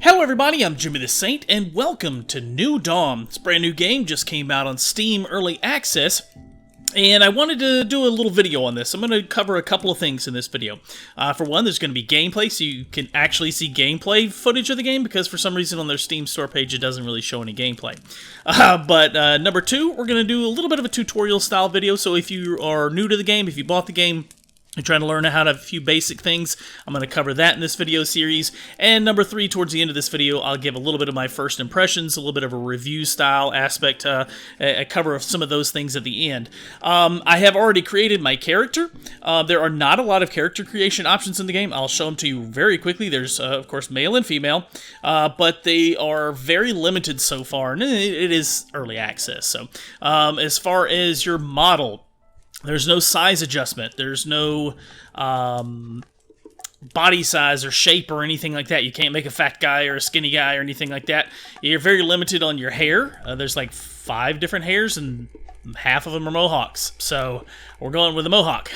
Hello everybody, I'm JimmyTheSaint, and welcome to New Dawn. It's a brand new game, just came out on Steam Early Access, and I wanted to do a little video on this. I'm going to cover a couple of things in this video. For one, there's going to be gameplay, so you can actually see gameplay footage of the game, because for some reason on their Steam store page it doesn't really show any gameplay. But number two, we're going to do a little bit of a tutorial style video, so if you are new to the game, if you bought the game, you're trying to learn how to a few basic things, I'm going to cover that in this video series. And number three, towards the end of this video, I'll give a little bit of my first impressions, a little bit of a review style aspect, a cover of some of those things at the end. I have already created my character. There are not a lot of character creation options in the game. I'll show them to you very quickly. There's, of course, male and female, but they are very limited so far, and it is early access. So as far as your model, there's no size adjustment. There's no body size or shape or anything like that. You can't make a fat guy or a skinny guy or anything like that. You're very limited on your hair. There's like 5 different hairs, and half of them are mohawks. So we're going with a mohawk.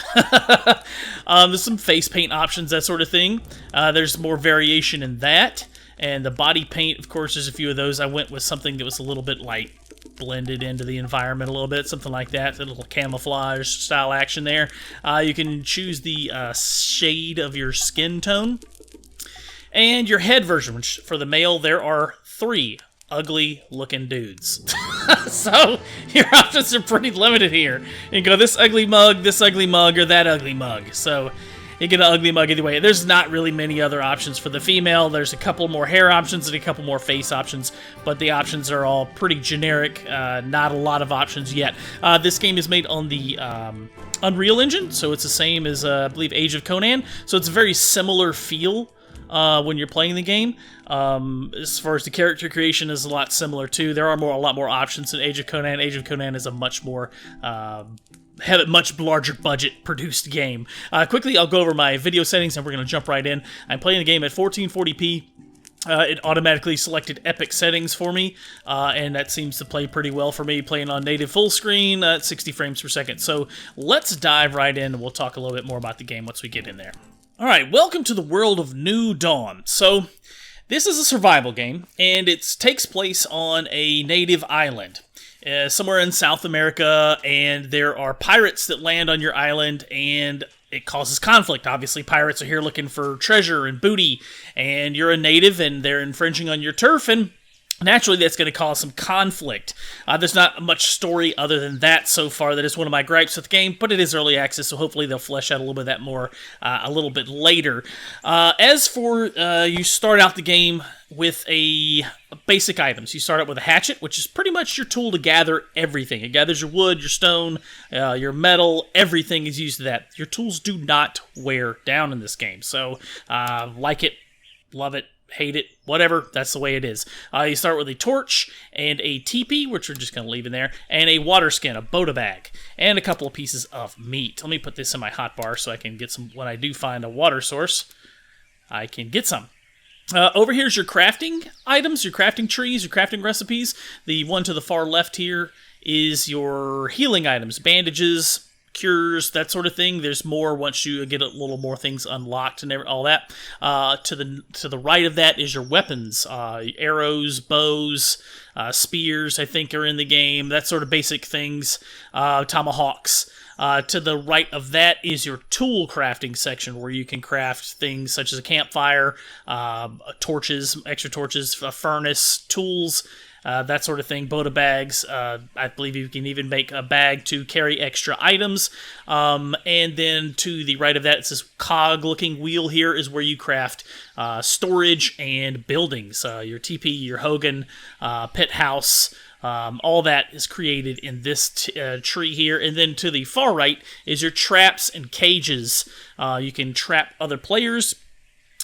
There's some face paint options, that sort of thing. There's more variation in that. And the body paint, of course, there's a few of those. I went with something that was a little bit like blended into the environment a little bit, something like that, a little camouflage style action there. You can choose the shade of your skin tone. And your head version, which for the male, there are 3 ugly looking dudes. So your options are pretty limited here. You can go this ugly mug, or that ugly mug. So you get an ugly mug either way. There's not really many other options for the female. There's a couple more hair options and a couple more face options, but the options are all pretty generic. Not a lot of options yet. This game is made on the Unreal Engine, so it's the same as, I believe, Age of Conan. So it's a very similar feel when you're playing the game. As far as the character creation is a lot similar too. There are a lot more options in Age of Conan. Age of Conan is a much more have a much larger budget produced game. Quickly, I'll go over my video settings and we're going to jump right in. I'm playing the game at 1440p. It automatically selected epic settings for me, and that seems to play pretty well for me, playing on native full screen at 60 frames per second. So let's dive right in, and we'll talk a little bit more about the game once we get in there. Alright, welcome to the world of New Dawn. So this is a survival game, and it takes place on a native island. Somewhere in South America, and there are pirates that land on your island, and it causes conflict. Obviously, pirates are here looking for treasure and booty, and you're a native, and they're infringing on your turf, and naturally that's going to cause some conflict. There's not much story other than that so far. That is one of my gripes with the game, but it is early access, so hopefully they'll flesh out a little bit of that more a little bit later. As for, you start out the game with a basic items. You start out with a hatchet, which is pretty much your tool to gather everything. It gathers your wood, your stone, your metal, everything is used to that. Your tools do not wear down in this game, so like it, love it, hate it, whatever, that's the way it is. You start with a torch and a teepee, which we're just going to leave in there, and a water skin, a Bota bag, and a couple of pieces of meat. Let me put this in my hotbar so I can get some, when I do find a water source, I can get some. Over here's your crafting items, your crafting trees, your crafting recipes. The one to the far left here is your healing items, bandages, cures, that sort of thing. There's more once you get a little more things unlocked and all that. To the right of that is your weapons, arrows, bows, spears, I think are in the game, that sort of basic things, tomahawks. To the right of that is your tool crafting section, where you can craft things such as a campfire, torches, extra torches, a furnace, tools, that sort of thing, Bota bags. I believe you can even make a bag to carry extra items. And then to the right of that, it's this cog-looking wheel here is where you craft storage and buildings. Your teepee, your hogan, pit house, all that is created in this tree here. And then to the far right is your traps and cages. You can trap other players,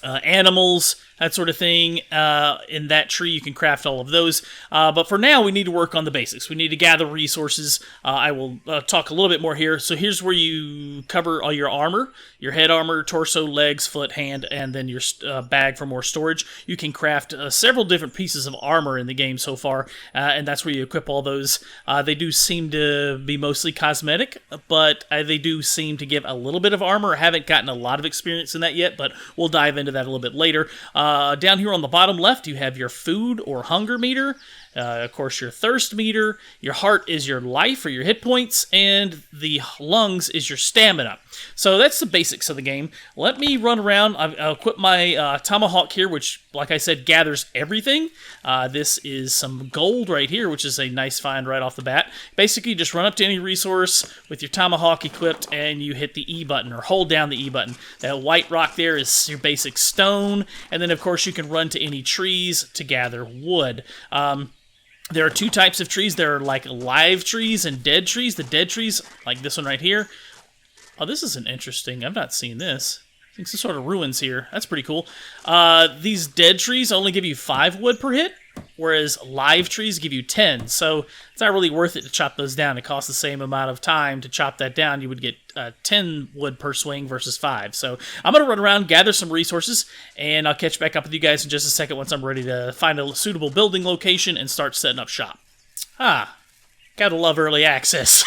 animals, that sort of thing. In that tree, you can craft all of those. But for now, we need to work on the basics. We need to gather resources. I will talk a little bit more here. So here's where you cover all your armor, your head armor, torso, legs, foot, hand, and then your bag for more storage. You can craft several different pieces of armor in the game so far, and that's where you equip all those. They do seem to be mostly cosmetic, but they do seem to give a little bit of armor. I haven't gotten a lot of experience in that yet, but we'll dive into that a little bit later. Down here on the bottom left, you have your food or hunger meter. Of course, your thirst meter. Your heart is your life or your hit points, and the lungs is your stamina. So that's the basics of the game. Let me run around. I'll equip my tomahawk here, which, like I said, gathers everything. This is some gold right here, which is a nice find right off the bat. Basically, just run up to any resource with your tomahawk equipped, and you hit the E button, or hold down the E button. That white rock there is your basic stone, and then, of course, you can run to any trees to gather wood. There are two types of trees. There are like live trees and dead trees. The dead trees, like this one right here. Oh, this is an interesting. I've not seen this. I think some sort of ruins here. That's pretty cool. These dead trees only give you 5 wood per hit, whereas live trees give you 10. So it's not really worth it to chop those down. It costs the same amount of time to chop that down. You would get 10 wood per swing versus 5. So I'm going to run around, gather some resources, and I'll catch back up with you guys in just a second once I'm ready to find a suitable building location and start setting up shop. Gotta love early access.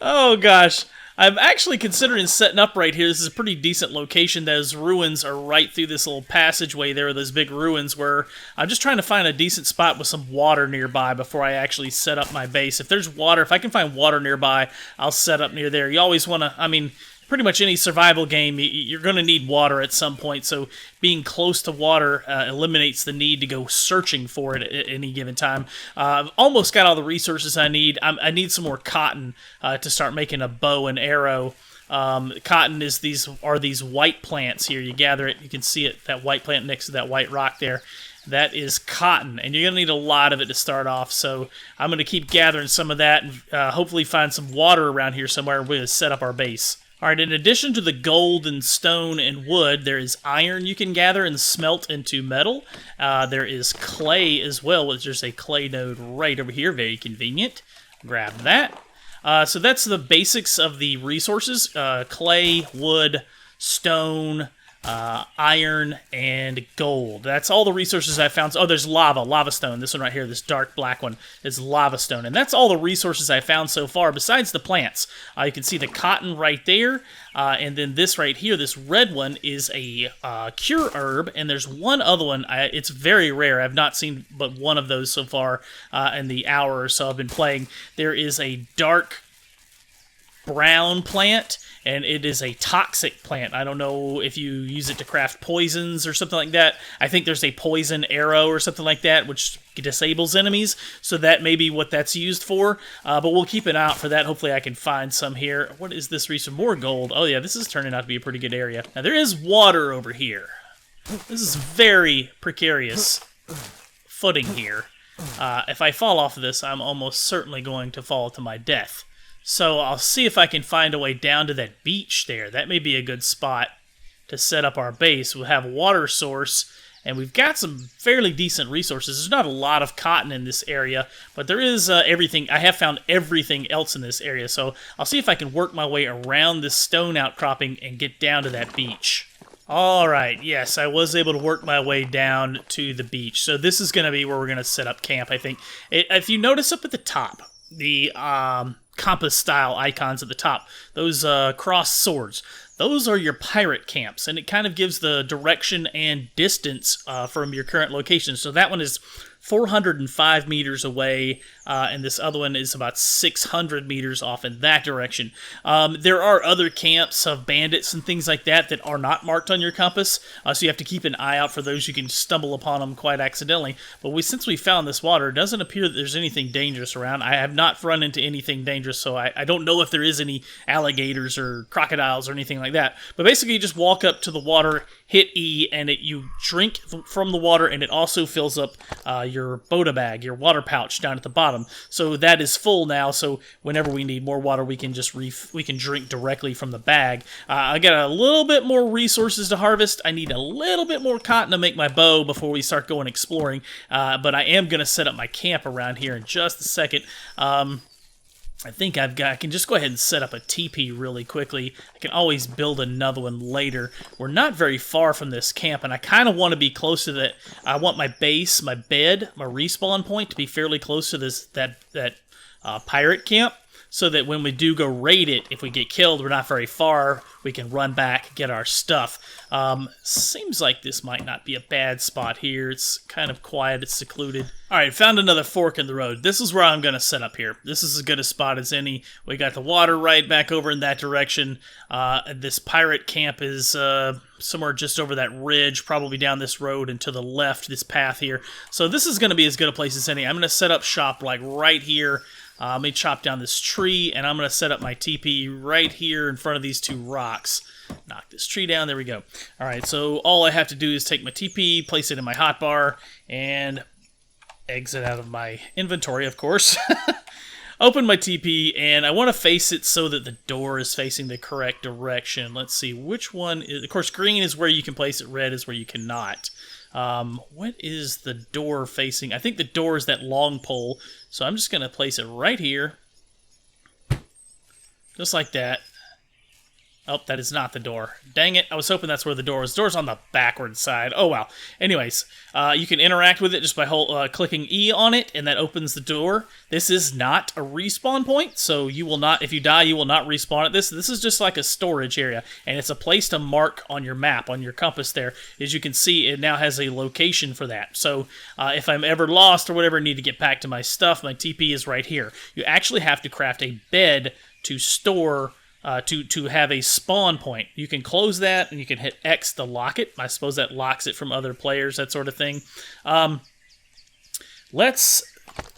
Oh, gosh. I'm actually considering setting up right here. This is a pretty decent location. Those ruins are right through this little passageway there, those big ruins, where I'm just trying to find a decent spot with some water nearby before I actually set up my base. If there's water, if I can find water nearby, I'll set up near there. You always want to, I mean, pretty much any survival game, you're going to need water at some point, so being close to water eliminates the need to go searching for it at any given time. I've almost got all the resources I need. I need some more cotton to start making a bow and arrow. Cotton is these white plants here. You gather it, you can see it, that white plant next to that white rock there. That is cotton, and you're going to need a lot of it to start off, so I'm going to keep gathering some of that and hopefully find some water around here somewhere and we're going to set up our base. Alright, in addition to the gold and stone and wood, there is iron you can gather and smelt into metal. There is clay as well, which there's a clay node right over here, very convenient. Grab that. So that's the basics of the resources. Clay, wood, stone, iron, and gold. That's all the resources I found. Oh, there's lava stone. This one right here, this dark black one is lava stone. And that's all the resources I found so far, besides the plants. You can see the cotton right there, and then this right here, this red one, is a cure herb, and there's one other one. It's very rare. I've not seen but one of those so far in the hour or so I've been playing. There is a dark brown plant, and it is a toxic plant. I don't know if you use it to craft poisons or something like that. I think there's a poison arrow or something like that, which disables enemies, so that may be what that's used for. But we'll keep an eye out for that. Hopefully I can find some here. What is this resource? More gold. Oh yeah, this is turning out to be a pretty good area. Now there is water over here. This is very precarious footing here. If I fall off of this, I'm almost certainly going to fall to my death. So I'll see if I can find a way down to that beach there. That may be a good spot to set up our base. We'll have a water source, and we've got some fairly decent resources. There's not a lot of cotton in this area, but there is everything. I have found everything else in this area, so I'll see if I can work my way around this stone outcropping and get down to that beach. Alright, yes, I was able to work my way down to the beach. So this is going to be where we're going to set up camp, I think. If you notice up at the top, the compass-style icons at the top, those crossed swords, those are your pirate camps, and it kind of gives the direction and distance from your current location. So that one is 405 meters away, and this other one is about 600 meters off in that direction. There are other camps of bandits and things like that that are not marked on your compass, so you have to keep an eye out for those. You can stumble upon them quite accidentally. But since we found this water, it doesn't appear that there's anything dangerous around. I have not run into anything dangerous, so I don't know if there is any alligators or crocodiles or anything like that. But basically, you just walk up to the water, hit E, and you drink from the water, and it also fills up your Bota bag, your water pouch down at the bottom. So that is full now, so whenever we need more water, we can just we can drink directly from the bag. I got a little bit more resources to harvest. I need a little bit more cotton to make my bow before we start going exploring, but I am going to set up my camp around here in just a second. I think I can just go ahead and set up a teepee really quickly. I can always build another one later. We're not very far from this camp, and I kind of want to be close to that. I want my base, my bed, my respawn point to be fairly close to that pirate camp. so that when we do go raid it, if we get killed, we're not very far. We can run back, get our stuff. Seems like this might not be a bad spot here. It's kind of quiet, it's secluded. Alright, found another fork in the road. This is where I'm going to set up here. This is as good a spot as any. We got the water right back over in that direction. This pirate camp is somewhere just over that ridge, probably down this road and to the left, this path here. So this is going to be as good a place as any. I'm going to set up shop like right here. Let me chop down this tree, and I'm going to set up my TP right here in front of these two rocks. Knock this tree down. There we go. All right, so all I have to do is take my TP, place it in my hotbar, and exit out of my inventory, of course. Open my TP, and I want to face it so that the door is facing the correct direction. Let's see, which one is... Of course, green is where you can place it, red is where you cannot. What is the door facing? I think the door is that long pole, so I'm just going to place it right here. Just like that. Oh, that is not the door. Dang it, I was hoping that's where the door was. The door's on the backward side. Oh, wow. Anyways, you can interact with it just by clicking E on it, and that opens the door. This is not a respawn point, so you will not, if you die, you will not respawn at this. This is just like a storage area, and it's a place to mark on your map, on your compass there. As you can see, it now has a location for that. So if I'm ever lost or whatever, need to get back to my stuff, my TP is right here. You actually have to craft a bed to store... to have a spawn point. You can close that, and you can hit X to lock it. I suppose that locks it from other players, that sort of thing. Let's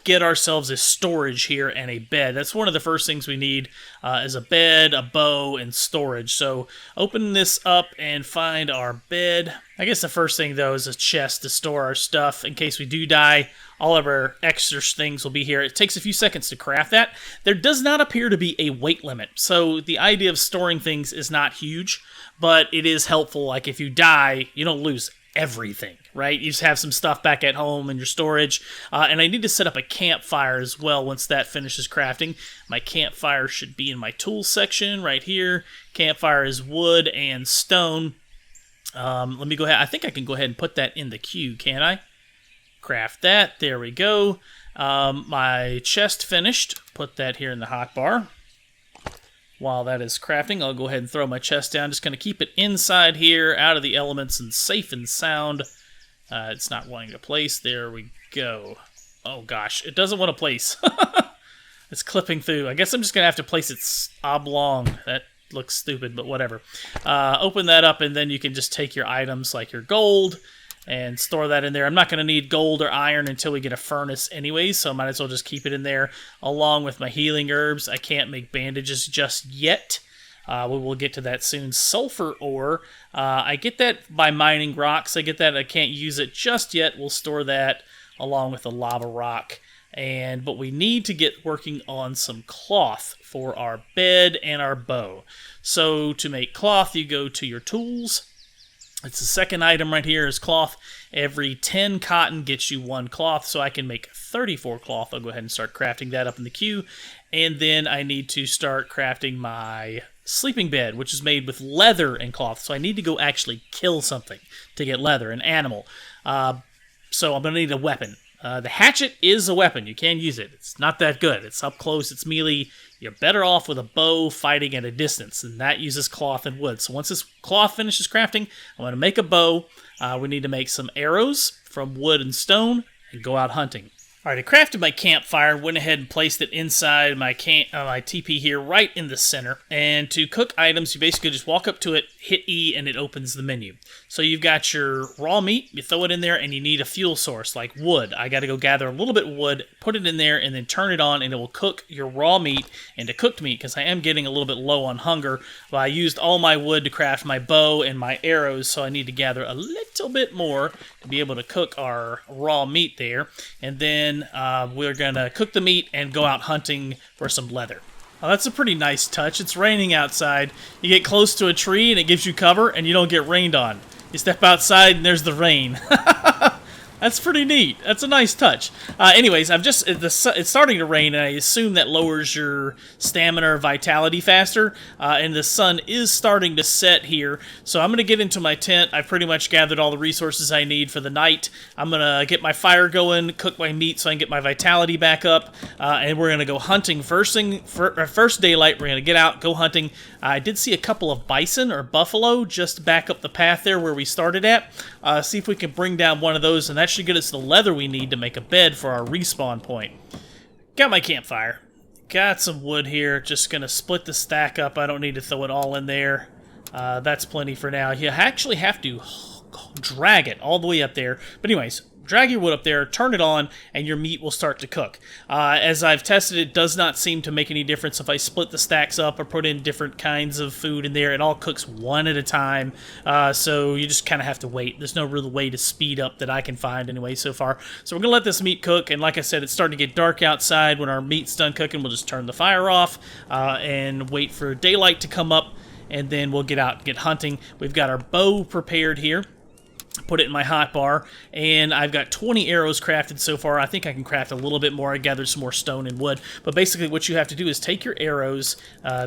get ourselves a storage here and a bed. That's one of the first things we need is a bed, a bow, and storage. So open this up and find our bed. I guess the first thing, though, is a chest to store our stuff in case we do die. All of our extra things will be here. It takes a few seconds to craft that. There does not appear to be a weight limit, so the idea of storing things is not huge, but it is helpful. Like, if you die, you don't lose everything, right? You just have some stuff back at home in your storage. And I need to set up a campfire as well once that finishes crafting. My campfire should be in my tools section right here. Campfire is wood and stone. Let me go ahead. I think I can go ahead and put that in the queue, can't I? Craft that. There we go. My chest finished. Put that here in the hotbar. While that is crafting, I'll go ahead and throw my chest down. Just going to keep it inside here, out of the elements, and safe and sound. It's not wanting to place. There we go. Oh gosh, it doesn't want to place. It's clipping through. I guess I'm just going to have to place it oblong. That looks stupid, but whatever. Open that up, and then you can just take your items like your gold and store that in there. I'm not going to need gold or iron until we get a furnace anyways, so I might as well just keep it in there along with my healing herbs. I can't make bandages just yet. We will get to that soon. Sulfur ore. I get that by mining rocks. I get that. I can't use it just yet. We'll store that along with the lava rock. But we need to get working on some cloth for our bed and our bow. So to make cloth, you go to your tools. It's the second item right here is cloth. Every 10 cotton gets you 1 cloth, so I can make 34 cloth. I'll go ahead and start crafting that up in the queue. And then I need to start crafting my sleeping bed, which is made with leather and cloth. So I need to go actually kill something to get leather, an animal. So I'm going to need a weapon. The hatchet is a weapon. You can use it. It's not that good. It's up close. It's melee. You're better off with a bow fighting at a distance, and that uses cloth and wood. So once this cloth finishes crafting, I'm going to make a bow. We need to make some arrows from wood and stone and go out hunting. All right, I crafted my campfire, went ahead and placed it inside my TP here, right in the center. And to cook items, you basically just walk up to it, hit E, and it opens the menu. So you've got your raw meat, you throw it in there, and you need a fuel source, like wood. I got to go gather a little bit of wood, put it in there, and then turn it on, and it will cook your raw meat into cooked meat, because I am getting a little bit low on hunger. But I used all my wood to craft my bow and my arrows, so I need to gather a little bit more to be able to cook our raw meat there. And then we're going to cook the meat and go out hunting for some leather. Oh, that's a pretty nice touch. It's raining outside. You get close to a tree and it gives you cover and you don't get rained on. You step outside and there's the rain. That's pretty neat. That's a nice touch. Anyways, it's starting to rain, and I assume that lowers your stamina or vitality faster. And the sun is starting to set here, so I'm going to get into my tent. I pretty much gathered all the resources I need for the night. I'm going to get my fire going, cook my meat so I can get my vitality back up, and we're going to go hunting. First daylight, we're going to get out, go hunting. I did see a couple of bison or buffalo just back up the path there where we started at. See if we can bring down one of those, and that should get us the leather we need to make a bed for our respawn point. Got my campfire. Got some wood here. Just going to split the stack up. I don't need to throw it all in there. That's plenty for now. You actually have to drag it all the way up there. But anyways, drag your wood up there, turn it on, and your meat will start to cook. As I've tested, it does not seem to make any difference if I split the stacks up or put in different kinds of food in there. It all cooks one at a time, so you just kind of have to wait. There's no real way to speed up that I can find anyway so far. So we're going to let this meat cook, and like I said, it's starting to get dark outside. When our meat's done cooking, we'll just turn the fire off and wait for daylight to come up, and then we'll get out and get hunting. We've got our bow prepared here. Put it in my hotbar, and I've got 20 arrows crafted so far. I think I can craft a little bit more. I gathered some more stone and wood, but basically what you have to do is take your arrows.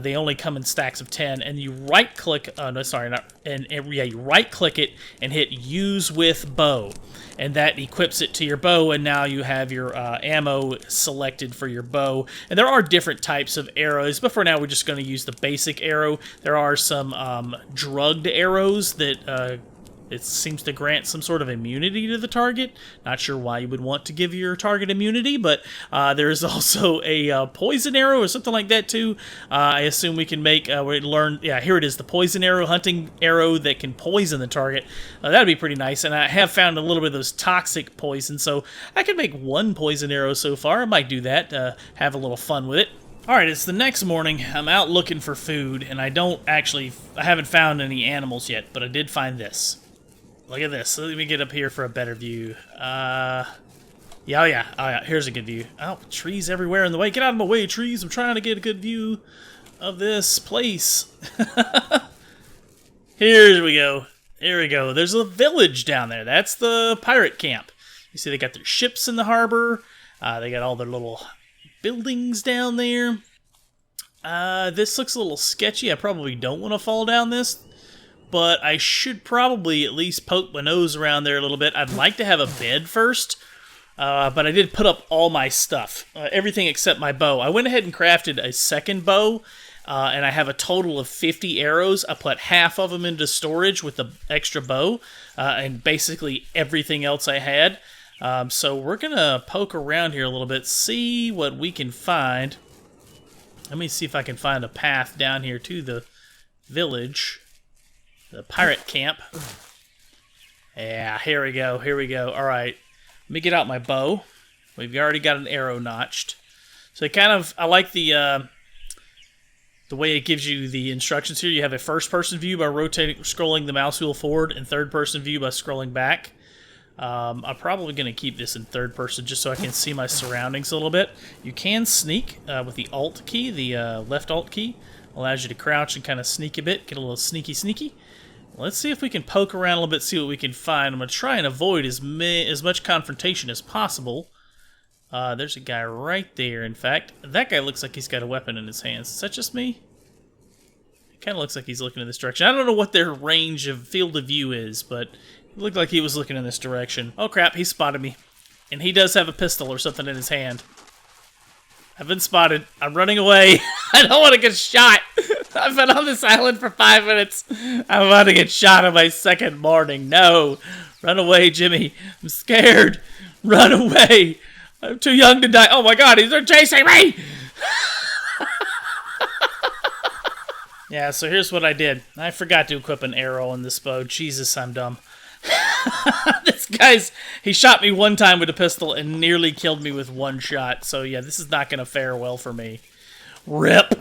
They only come in stacks of 10, and you right-click. You right-click it and hit Use with Bow, and that equips it to your bow. And now you have your ammo selected for your bow. And there are different types of arrows, but for now we're just going to use the basic arrow. There are some drugged arrows that it seems to grant some sort of immunity to the target. Not sure why you would want to give your target immunity, but there is also a poison arrow or something like that too. I assume we can make, yeah, here it is, the poison arrow, hunting arrow that can poison the target. That'd be pretty nice, and I have found a little bit of those toxic poisons, so I can make one poison arrow so far. I might do that, have a little fun with it. Alright, it's the next morning. I'm out looking for food, and I haven't found any animals yet, but I did find this. Look at this. Let me get up here for a better view. Oh yeah. Here's a good view. Oh, trees everywhere in the way. Get out of my way, trees. I'm trying to get a good view of this place. Here we go. Here we go. There's a village down there. That's the pirate camp. You see they got their ships in the harbor. They got all their little buildings down there. This looks a little sketchy. I probably don't want to fall down this, but I should probably at least poke my nose around there a little bit. I'd like to have a bed first, but I did put up all my stuff, everything except my bow. I went ahead and crafted a second bow, and I have a total of 50 arrows. I put half of them into storage with the extra bow, and basically everything else I had. So we're going to poke around here a little bit, see what we can find. Let me see if I can find a path down here to the village. The pirate camp. Yeah, here we go. Here we go. All right. Let me get out my bow. We've already got an arrow notched. So I like the way it gives you the instructions here. You have a first-person view by scrolling the mouse wheel forward, and third-person view by scrolling back. I'm probably going to keep this in third person just so I can see my surroundings a little bit. You can sneak with the Alt key, the left Alt key. Allows you to crouch and kind of sneak a bit, get a little sneaky. Let's see if we can poke around a little bit, see what we can find. I'm going to try and avoid as much confrontation as possible. There's a guy right there, in fact. That guy looks like he's got a weapon in his hands. Is that just me? It kind of looks like he's looking in this direction. I don't know what their range of field of view is, but it looked like he was looking in this direction. Oh crap, he spotted me. And he does have a pistol or something in his hand. I've been spotted. I'm running away. I don't want to get shot. I've been on this island for 5 minutes. I'm about to get shot on my second morning. No. Run away, Jimmy. I'm scared. Run away. I'm too young to die. Oh my god, they're chasing me! Yeah, so here's what I did. I forgot to equip an arrow on this bow. Jesus, I'm dumb. He shot me one time with a pistol and nearly killed me with one shot. So yeah, this is not going to fare well for me. RIP.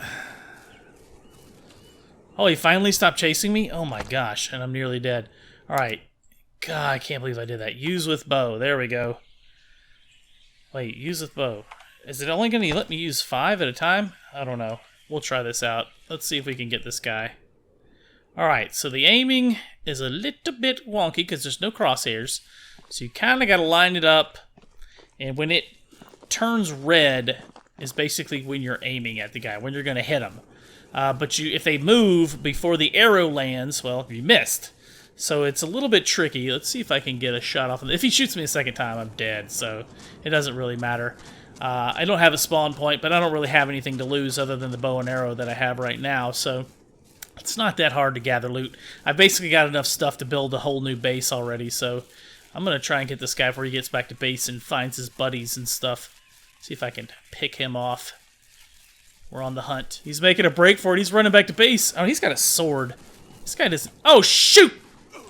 Oh, he finally stopped chasing me? Oh my gosh, and I'm nearly dead. Alright. God, I can't believe I did that. Use with bow. There we go. Wait, use with bow. Is it only going to let me use 5 at a time? I don't know. We'll try this out. Let's see if we can get this guy. Alright, so the aiming is a little bit wonky because there's no crosshairs. So you kind of got to line it up, and when it turns red is basically when you're aiming at the guy, when you're going to hit him. But if they move before the arrow lands, well, you missed. So it's a little bit tricky. Let's see if I can get a shot off of him. If he shoots me a second time, I'm dead, so it doesn't really matter. I don't have a spawn point, but I don't really have anything to lose other than the bow and arrow that I have right now, so it's not that hard to gather loot. I've basically got enough stuff to build a whole new base already, so I'm going to try and get this guy before he gets back to base and finds his buddies and stuff. See if I can pick him off. We're on the hunt. He's making a break for it. He's running back to base. Oh, he's got a sword. This guy doesn't... Oh, shoot!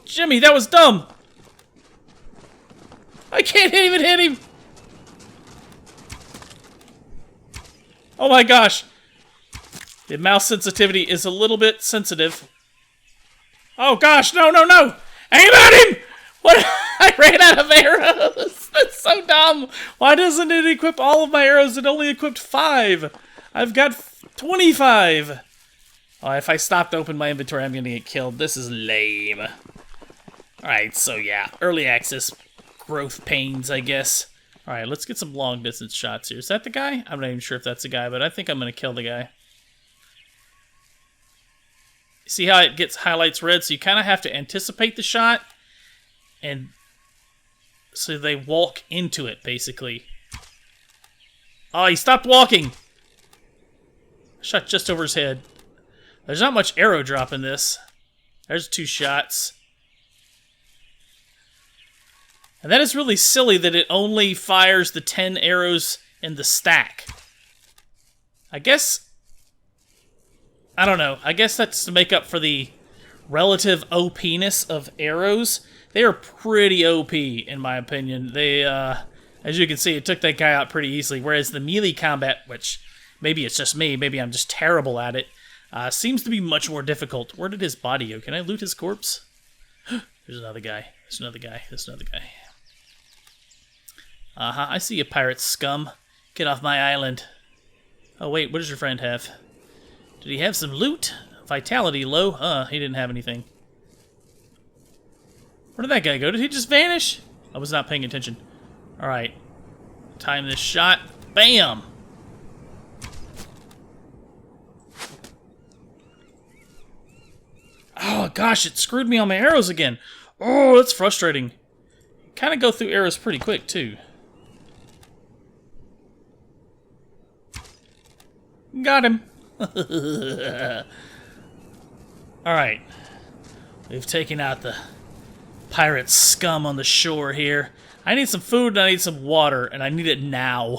Jimmy, that was dumb! I can't even hit him! Oh my gosh. The mouse sensitivity is a little bit sensitive. Oh gosh, no, no, no! Aim at him! What? I ran out of arrows! That's so dumb! Why doesn't it equip all of my arrows? It only equipped 5. I've got 25. Oh, if I stop to open my inventory, I'm gonna get killed. This is lame. Alright, so yeah. Early access growth pains, I guess. Alright, let's get some long distance shots here. Is that the guy? I'm not even sure if that's the guy, but I think I'm going to kill the guy. See how it gets highlights red? So you kind of have to anticipate the shot, and so they walk into it, basically. Oh, he stopped walking! Shot just over his head. There's not much arrow drop in this. There's 2 shots. And that is really silly that it only fires the 10 arrows in the stack. I guess... I don't know. I guess that's to make up for the relative OP-ness of arrows. They are pretty OP, in my opinion. They, as you can see, it took that guy out pretty easily. Whereas the melee combat, which maybe it's just me, maybe I'm just terrible at it, seems to be much more difficult. Where did his body go? Can I loot his corpse? There's another guy. There's another guy. There's another guy. I see you, pirate scum. Get off my island. Oh, wait, what does your friend have? Did he have some loot? Vitality low? He didn't have anything. Where did that guy go? Did he just vanish? I was not paying attention. Alright. Time this shot. Bam! Oh, gosh, it screwed me on my arrows again. Oh, that's frustrating. Kind of go through arrows pretty quick, too. Got him. Alright. We've taken out the pirate scum on the shore here. I need some food and I need some water, and I need it now.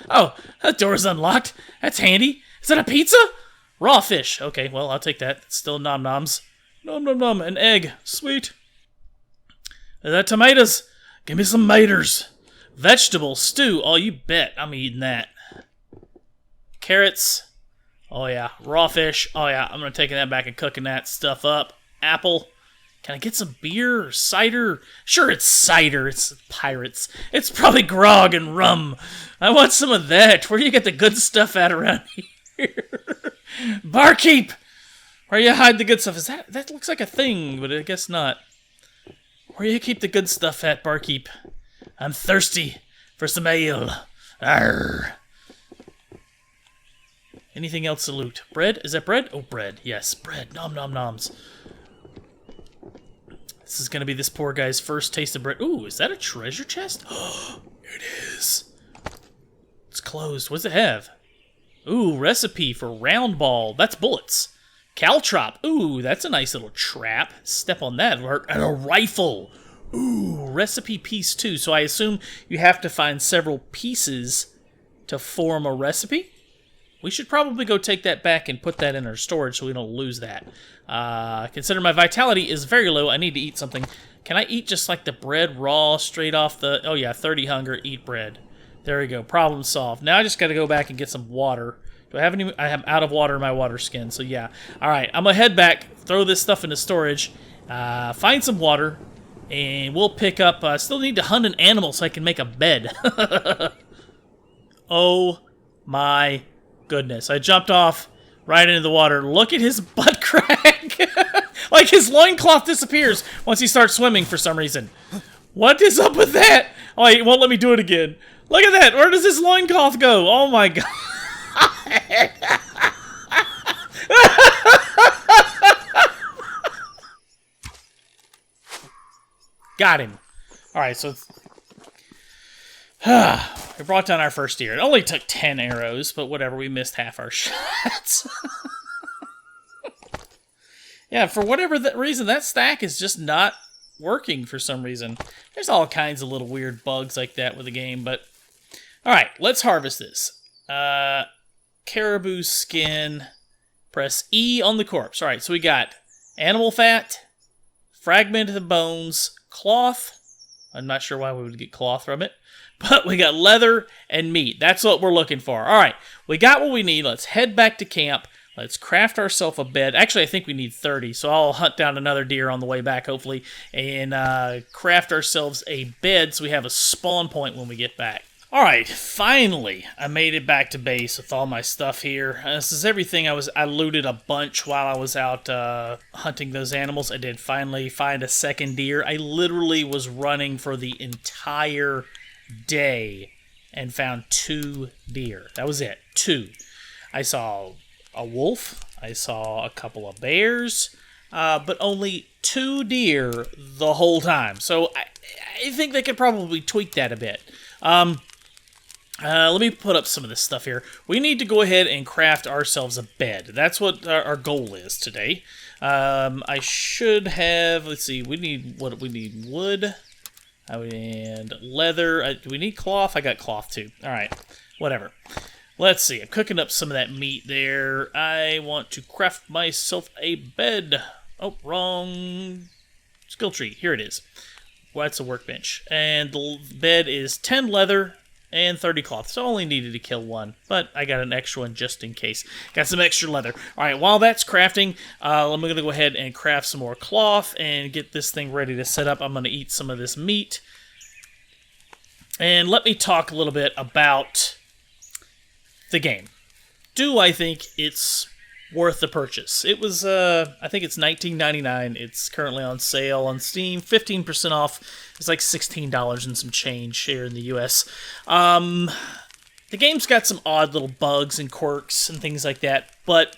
Oh, that door's unlocked. That's handy. Is that a pizza? Raw fish. Okay, well, I'll take that. It's still nom-noms. Nom-nom-nom. An egg. Sweet. Is that tomatoes? Give me some maters. Vegetable stew. Oh, you bet. I'm eating that. Carrots. Oh, yeah. Raw fish. Oh, yeah. I'm going to take that back and cooking that stuff up. Apple. Can I get some beer or cider? Sure, it's cider. It's pirates. It's probably grog and rum. I want some of that. Where do you get the good stuff at around here? Barkeep! Where you hide the good stuff? Is that looks like a thing, but I guess not. Where you keep the good stuff at, barkeep? I'm thirsty for some ale. Arr. Anything else to loot? Bread? Is that bread? Oh, bread. Yes, bread. Nom nom noms. This is gonna be this poor guy's first taste of bread. Ooh, is that a treasure chest? It is. It's closed. What does it have? Ooh, recipe for round ball. That's bullets. Caltrop. Ooh, that's a nice little trap. Step on that. And a rifle. Ooh, recipe piece 2. So I assume you have to find several pieces to form a recipe? We should probably go take that back and put that in our storage so we don't lose that. Consider my vitality is very low. I need to eat something. Can I eat just like the bread raw straight off the... Oh yeah, 30 hunger, eat bread. There we go. Problem solved. Now I just got to go back and get some water. Do I have any... I am out of water in my water skin, so yeah. Alright, I'm going to head back, throw this stuff into storage, find some water, and we'll pick up... still need to hunt an animal so I can make a bed. Oh my goodness. I jumped off right into the water. Look at his butt crack. Like, his loincloth disappears once he starts swimming for some reason. What is up with that? Oh, it won't let me do it again. Look at that. Where does his loincloth go? Oh, my God. Got him. All right, so we brought down our first deer. It only took 10 arrows, but whatever. We missed half our shots. Yeah, for whatever reason, that stack is just not working for some reason. There's all kinds of little weird bugs like that with the game, but... Alright, let's harvest this. Caribou skin. Press E on the corpse. Alright, so we got animal fat, fragmented bones, cloth. I'm not sure why we would get cloth from it. But we got leather and meat. That's what we're looking for. Alright, we got what we need. Let's head back to camp. Let's craft ourselves a bed. Actually, I think we need 30, so I'll hunt down another deer on the way back, hopefully, and craft ourselves a bed so we have a spawn point when we get back. Alright, finally, I made it back to base with all my stuff here. This is everything. I looted a bunch while I was out hunting those animals. I did finally find a second deer. I literally was running for the entire day and found 2 deer. That was it. 2. I saw a wolf, I saw a couple of bears, but only 2 deer the whole time. So I think they could probably tweak that a bit. Let me put up some of this stuff here. We need to go ahead and craft ourselves a bed. That's what our goal is today. I should have, let's see, we need wood and leather. Do we need cloth? I got cloth too. All right, whatever. Let's see, I'm cooking up some of that meat there. I want to craft myself a bed. Oh, wrong skill tree. Here it is. Well, that's a workbench. And the bed is 10 leather and 30 cloth. So I only needed to kill 1, but I got an extra one just in case. Got some extra leather. All right, while that's crafting, I'm going to go ahead and craft some more cloth and get this thing ready to set up. I'm going to eat some of this meat. And let me talk a little bit about the game. Do I think it's worth the purchase? It was, I think it's $19.99. It's currently on sale on Steam, 15% off. It's like $16 and some change here in the US. The game's got some odd little bugs and quirks and things like that, but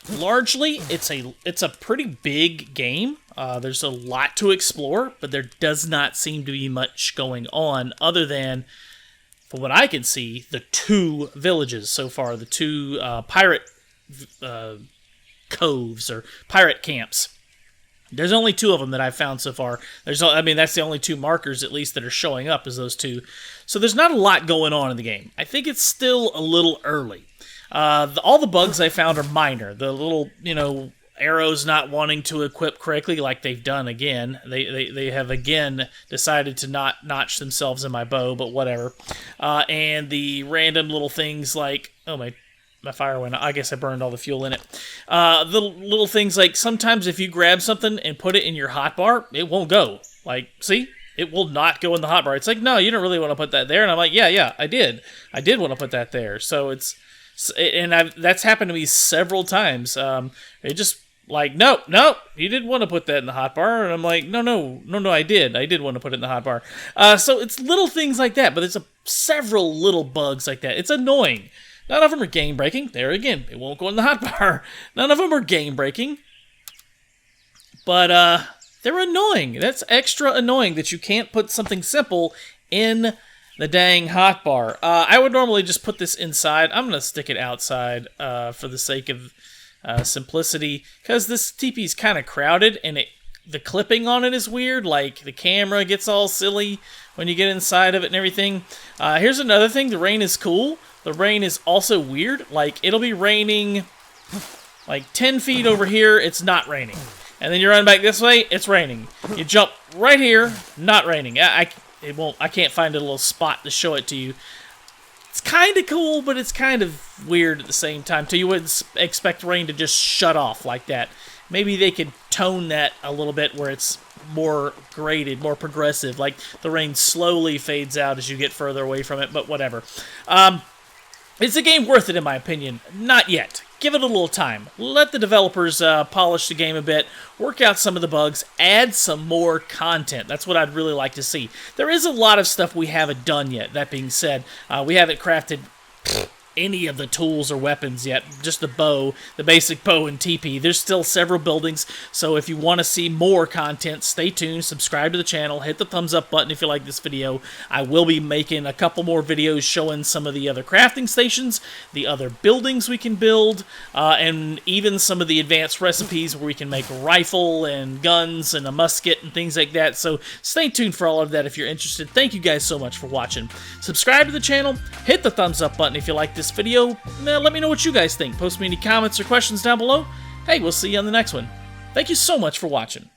largely it's a pretty big game. There's a lot to explore, but there does not seem to be much going on other than, from what I can see, the 2 villages so far, the 2 pirate coves or pirate camps. There's only 2 of them that I've found so far. That's the only 2 markers at least that are showing up is those 2. So there's not a lot going on in the game. I think it's still a little early. All the bugs I found are minor. The little, arrows not wanting to equip correctly, like they've done again. They have again decided to not notch themselves in my bow, but whatever. And the random little things like, oh, my fire went out. I guess I burned all the fuel in it. The little things like sometimes if you grab something and put it in your hotbar, it won't go. Like, see? It will not go in the hotbar. It's like, no, you don't really want to put that there. And I'm like, yeah, I did. I did want to put that there. So that's happened to me several times. It just, like, no, you didn't want to put that in the hotbar. And I'm like, no, I did. I did want to put it in the hotbar. So it's little things like that, but there's several little bugs like that. It's annoying. None of them are game-breaking. There again, it won't go in the hotbar. None of them are game-breaking. But they're annoying. That's extra annoying that you can't put something simple in the dang hotbar. I would normally just put this inside. I'm going to stick it outside for the sake of simplicity, because this teepee's kind of crowded and the clipping on it is weird. Like, the camera gets all silly when you get inside of it and everything. Here's another thing. The rain is cool. The rain is also weird. Like, it'll be raining like 10 feet over here. It's not raining. And then you run back this way. It's raining. You jump right here. Not raining. I can't find a little spot to show it to you. It's kind of cool, but it's kind of weird at the same time, too. You wouldn't expect rain to just shut off like that. Maybe they could tone that a little bit where it's more graded, more progressive. Like, the rain slowly fades out as you get further away from it, but whatever. Is the game worth it, in my opinion? Not yet. Give it a little time. Let the developers polish the game a bit, work out some of the bugs, add some more content. That's what I'd really like to see. There is a lot of stuff we haven't done yet. That being said, we haven't crafted any of the tools or weapons yet, just the bow, the basic bow and TP. There's still several buildings, so if you want to see more content, stay tuned, subscribe to the channel, hit the thumbs up button if you like this video. I will be making a couple more videos showing some of the other crafting stations, the other buildings we can build, and even some of the advanced recipes where we can make a rifle and guns and a musket and things like that. So stay tuned for all of that if you're interested. Thank you guys so much for watching. Subscribe to the channel, hit the thumbs up button if you like this video. Let me know what you guys think. Post me any comments or questions down below. Hey, we'll see you on the next one. Thank you so much for watching.